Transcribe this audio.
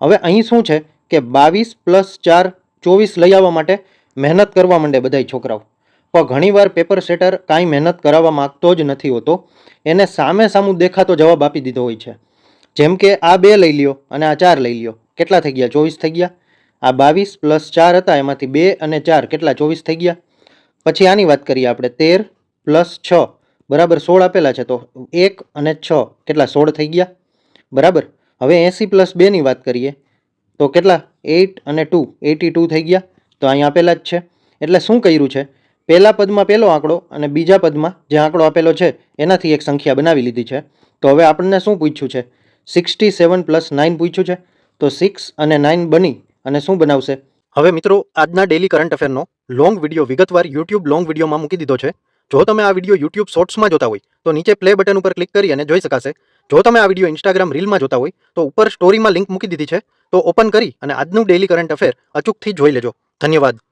હવે અહીં શું છે કે 22 + 4 24 લઈ આવવા માટે મહેનત કરવા માંડે બધાય છોકરાઓ, પણ ઘણીવાર પેપર સેટર કાંઈ મહેનત કરાવવા માગતો જ નથી હોતો, એને સામે સામું દેખાતો જવાબ આપી દીધો હોય છે. જેમ કે આ 2 લઈ લ્યો અને આ 4 લઈ લ્યો, કેટલા થઈ ગયા? 24 થઈ ગયા. આ 22 + 4 હતા, એમાંથી 2 અને 4 કેટલા? 24 થઈ ગયા. પછી આની વાત કરીએ આપણે, 13 + 6 બરાબર 16 આપેલા છે, તો 1 અને 6 કેટલા? 16 થઈ ગયા બરાબર. હવે 80 + 2 ની વાત કરીએ તો કેટલા? 8 અને 2 82 થઈ ગયા. તો અહીંયા આપેલા જ છે. એટલે શું કર્યું છે, પહેલા પદમાં પહેલો આંકડો અને બીજા પદમાં જે આંકડો આપેલો છે એનાથી એક સંખ્યા બનાવી લીધી છે. તો હવે આપણને શું પૂછ્યું છે? 67 + 9 પૂછ્યું છે. તો 6 અને 9 બની અને શું બનાવશે? હવે મિત્રો, આજના ડેલી કરંટ અફેરનો લોંગ વિડીયો વિગતવાર યુટ્યુબ લોંગ વિડીયોમાં મૂકી દીધો છે. જો તમે આ વિડીયો યુટ્યુબ શોર્ટ્સમાં જોતા હોય તો નીચે પ્લે બટન ઉપર ક્લિક કરી અને જોઈ શકાશે. જો તમે આ વિડીયો ઇન્સ્ટાગ્રામ રીલમાં જોતા હોય તો ઉપર સ્ટોરીમાં લિંક મૂકી દીધી છે, તો ઓપન કરી અને આજનું ડેલી કરંટ અફેર અચૂકથી જોઈ લેજો. ધન્યવાદ.